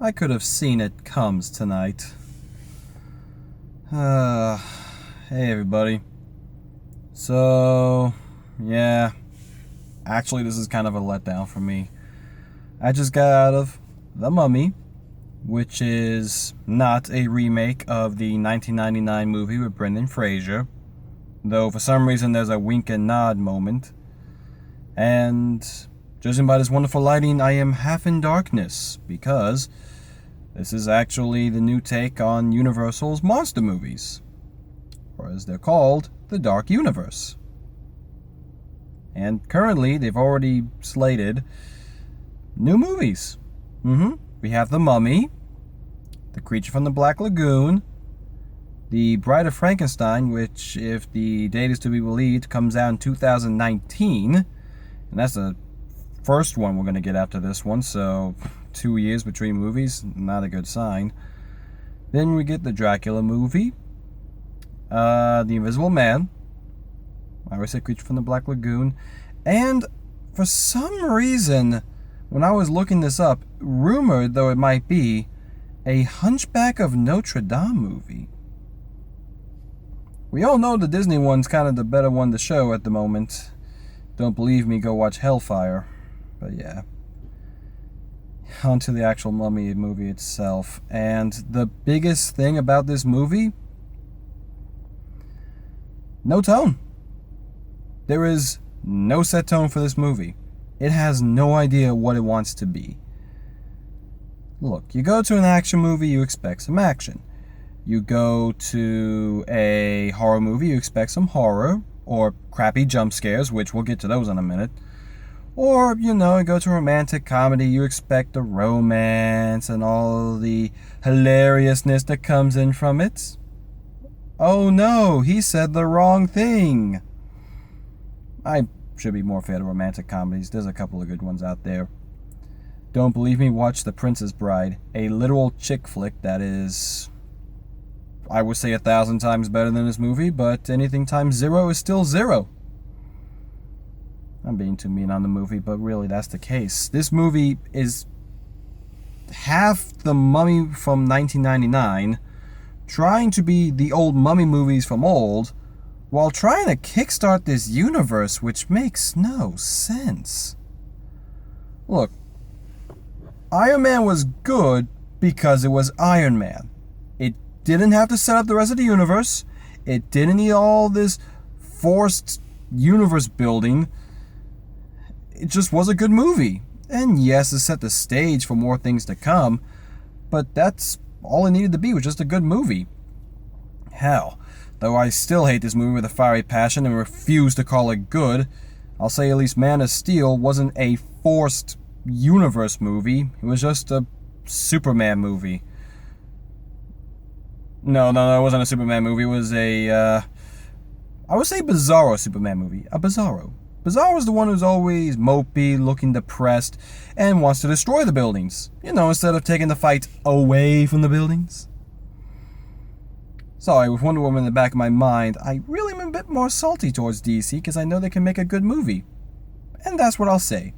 I could have seen it comes tonight. Hey everybody. So, yeah. Actually, this is kind of a letdown for me. I just got out of The Mummy, which is not a remake of the 1999 movie with Brendan Fraser, though for some reason there's a wink and nod moment. And judging by this wonderful lighting, I am half in darkness, because this is actually the new take on Universal's monster movies, or as they're called, the Dark Universe. And currently, they've already slated new movies. We have The Mummy, The Creature from the Black Lagoon, The Bride of Frankenstein, which, if the date is to be believed, comes out in 2019. And that's the first one we're going to get after this one, so 2 years between movies, not a good sign. Then we get the Dracula movie, The Invisible Man, I always say Creature from the Black Lagoon, and for some reason, when I was looking this up, rumored though it might be, a Hunchback of Notre Dame movie. We all know the Disney one's kind of the better one to show at the moment. Don't believe me, go watch Hellfire. But yeah. On to the actual Mummy movie itself. And the biggest thing about this movie? No tone. There is no set tone for this movie. It has no idea what it wants to be. Look, you go to an action movie, you expect some action. You go to a horror movie, you expect some horror, or crappy jump scares, which we'll get to those in a minute. Or, you go to a romantic comedy, you expect the romance and all the hilariousness that comes in from it. Oh no, he said the wrong thing. I should be more fair to romantic comedies. There's a couple of good ones out there. Don't believe me? Watch The Princess Bride, a literal chick flick that is, I would say, 1,000 times better than this movie, but anything times 0 is still 0. I'm being too mean on the movie, but really that's the case. This movie is half the Mummy from 1999, trying to be the old Mummy movies from old, while trying to kickstart this universe, which makes no sense. Look, Iron Man was good because it was Iron Man. It didn't have to set up the rest of the universe. It didn't need all this forced universe building. It just was a good movie. And yes, it set the stage for more things to come, but that's all it needed to be, was just a good movie. Hell, though I still hate this movie with a fiery passion and refuse to call it good, I'll say at least Man of Steel wasn't a forced universe movie. It was just a Superman movie. No, it wasn't a Superman movie. It was I would say Bizarro Superman movie. A Bizarro. Bizarro's the one who's always mopey, looking depressed, and wants to destroy the buildings. Instead of taking the fight away from the buildings. Sorry, with Wonder Woman in the back of my mind, I really am a bit more salty towards DC because I know they can make a good movie. And that's what I'll say.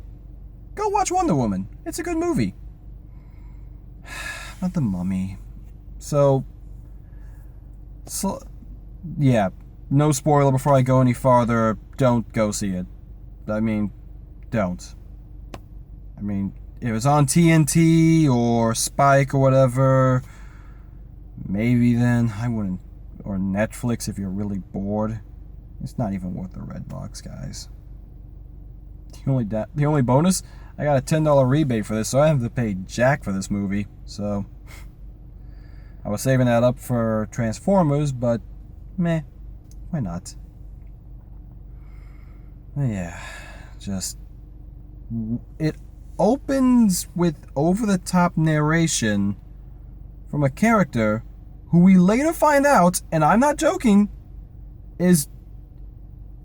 Go watch Wonder Woman. It's a good movie. Not The Mummy. So, yeah, no spoiler before I go any farther. Don't go see it. Don't. If it's on TNT or Spike or whatever, maybe then I wouldn't. Or Netflix if you're really bored. It's not even worth the red box, guys. The only bonus, I got a $10 rebate for this, so I have to pay jack for this movie. So I was saving that up for Transformers, but meh, why not? Yeah, it opens with over-the-top narration from a character who we later find out, and I'm not joking, is,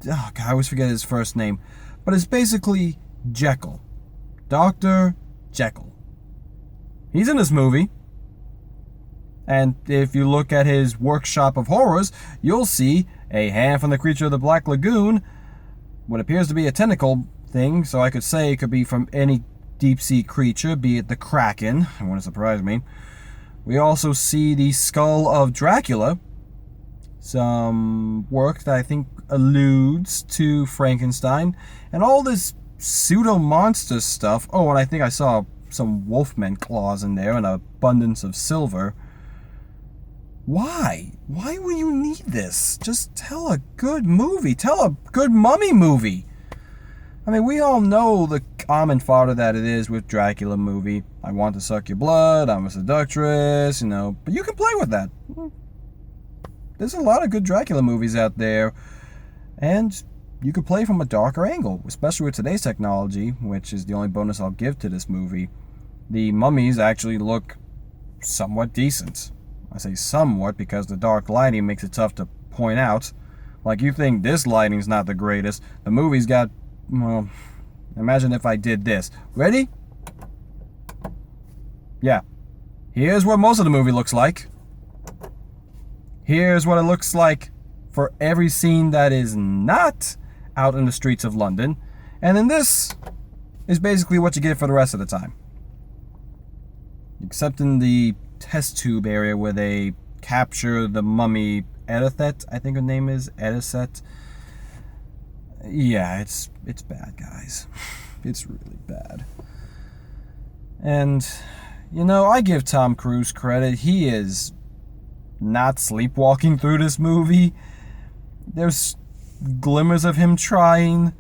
oh God, I always forget his first name, but it's basically Jekyll. Dr. Jekyll. He's in this movie. And if you look at his workshop of horrors, you'll see a hand from the Creature of the Black Lagoon, what appears to be a tentacle thing, so I could say it could be from any deep-sea creature, be it the Kraken. It wouldn't surprise me. We also see the skull of Dracula, some work that I think alludes to Frankenstein, and all this pseudo-monster stuff. Oh, and I think I saw some wolfman claws in there and an abundance of silver. Why? Why will you need this? Just tell a good movie. Tell a good mummy movie. I mean, we all know the common fodder that it is with Dracula movie. I want to suck your blood, I'm a seductress, but you can play with that. There's a lot of good Dracula movies out there, and you could play from a darker angle, especially with today's technology, which is the only bonus I'll give to this movie. The mummies actually look somewhat decent. I say somewhat because the dark lighting makes it tough to point out. Like, you think this lighting's not the greatest. The movie's got, well, imagine if I did this. Ready? Yeah. Here's what most of the movie looks like. Here's what it looks like for every scene that is not out in the streets of London. And then this is basically what you get for the rest of the time. Except in the test tube area where they capture the mummy Edithet, I think her name is, Ediset. Yeah, it's bad, guys. It's really bad. And, I give Tom Cruise credit. He is not sleepwalking through this movie. There's glimmers of him trying,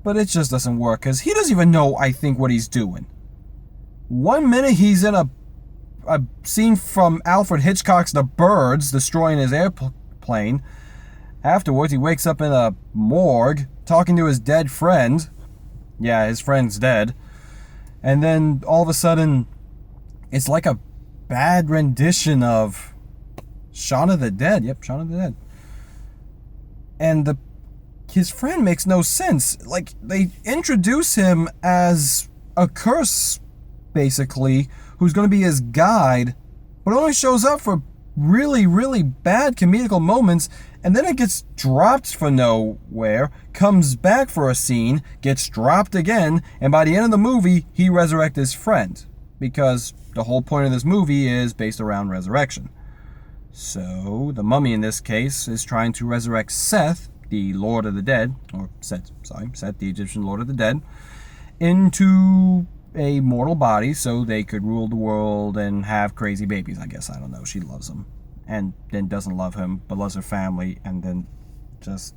but it just doesn't work because he doesn't even know, I think, what he's doing. 1 minute he's in a scene from Alfred Hitchcock's The Birds, destroying his airplane. Afterwards, he wakes up in a morgue, talking to his dead friend. Yeah, his friend's dead. And then, all of a sudden, it's like a bad rendition of Shaun of the Dead. Yep, Shaun of the Dead. And his friend makes no sense. Like, they introduce him as a curse, basically, who's going to be his guide, but only shows up for really, really bad comedical moments, and then it gets dropped for nowhere, comes back for a scene, gets dropped again, and by the end of the movie, he resurrects his friend, because the whole point of this movie is based around resurrection. So, the mummy in this case is trying to resurrect Seth, the Lord of the Dead, Seth, the Egyptian Lord of the Dead, into a mortal body so they could rule the world and have crazy babies, I guess. I don't know. She loves him. And then doesn't love him, but loves her family, and then just...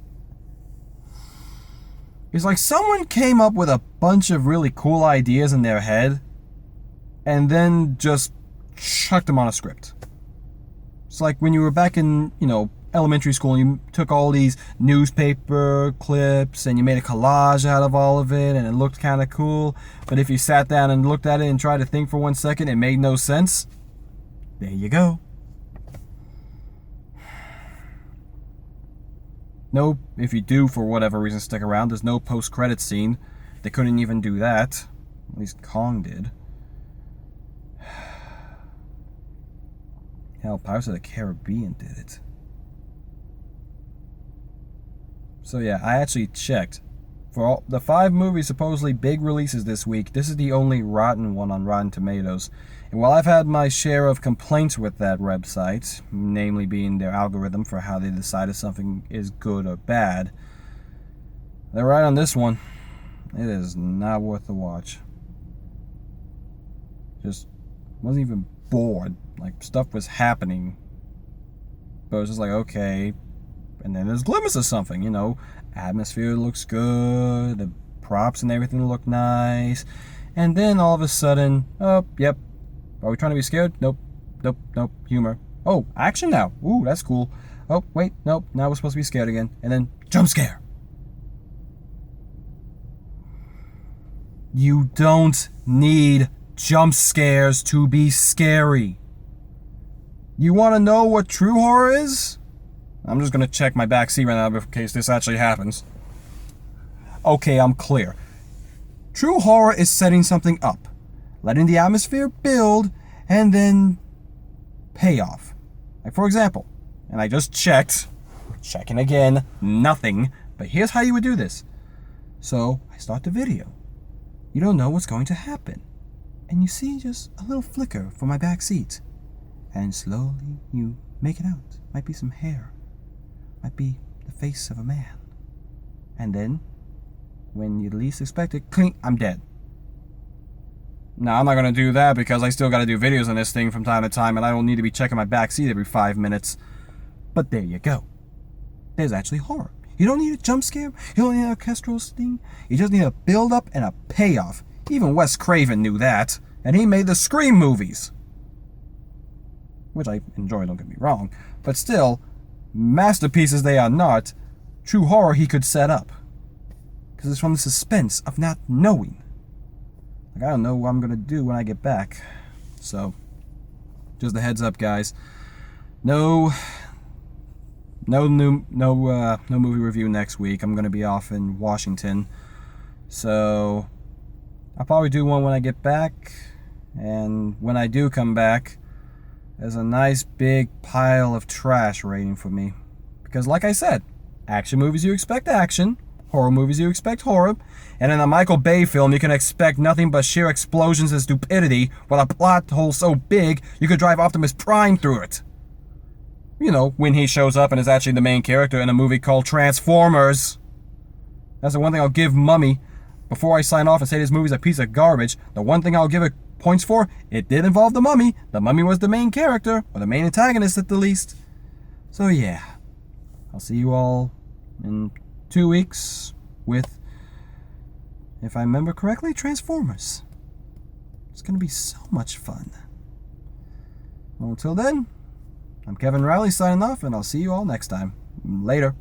It's like someone came up with a bunch of really cool ideas in their head, and then just chucked them on a script. It's like when you were back in, elementary school, and you took all these newspaper clips and you made a collage out of all of it, and it looked kind of cool, but if you sat down and looked at it and tried to think for 1 second, it made no sense. There you go. No, if you do for whatever reason stick around, there's no post-credit scene. They couldn't even do that. At least Kong did. Hell, Pirates of the Caribbean did it. So yeah, I actually checked. For all the 5 movies supposedly big releases this week, this is the only rotten one on Rotten Tomatoes. And while I've had my share of complaints with that website, namely being their algorithm for how they decide if something is good or bad, they're right on this one. It is not worth the watch. Just wasn't even bored. Like, stuff was happening, but it was just like, okay. And then there's glimmers of something, atmosphere looks good, the props and everything look nice, and then all of a sudden, oh, yep, are we trying to be scared? Nope, humor. Oh, action now, ooh, that's cool. Oh, wait, nope, now we're supposed to be scared again, and then jump scare. You don't need jump scares to be scary. You want to know what true horror is? I'm just going to check my back seat right now in case this actually happens. Okay, I'm clear. True horror is setting something up, letting the atmosphere build, and then payoff. Like, for example, and I just checked, checking again, nothing, but here's how you would do this. So, I start the video. You don't know what's going to happen. And you see just a little flicker from my back seat. And slowly you make it out. Might be some hair. Might be the face of a man. And then, when you least expect it, clink, I'm dead. Now, I'm not going to do that because I still got to do videos on this thing from time to time, and I don't need to be checking my back seat every 5 minutes. But there you go. There's actually horror. You don't need a jump scare. You don't need an orchestral sting. You just need a build-up and a payoff. Even Wes Craven knew that, and he made the Scream movies. Which I enjoy, don't get me wrong. But still, masterpieces they are not, true horror he could set up. Because it's from the suspense of not knowing. Like, I don't know what I'm going to do when I get back. So, just a heads up, guys. No movie review next week. I'm going to be off in Washington. So, I'll probably do one when I get back. And when I do come back, there's a nice big pile of trash waiting for me. Because like I said, action movies you expect action. Horror movies you expect horror. And in a Michael Bay film you can expect nothing but sheer explosions and stupidity with a plot hole so big you could drive Optimus Prime through it. You know, when he shows up and is actually the main character in a movie called Transformers. That's the one thing I'll give Mummy. Before I sign off and say this movie's a piece of garbage, the one thing I'll give it points for, it did involve the Mummy. The Mummy was the main character, or the main antagonist at the least. So yeah, I'll see you all in 2 weeks with, if I remember correctly, Transformers. It's going to be so much fun. Well, until then, I'm Kevin Riley signing off, and I'll see you all next time. Later.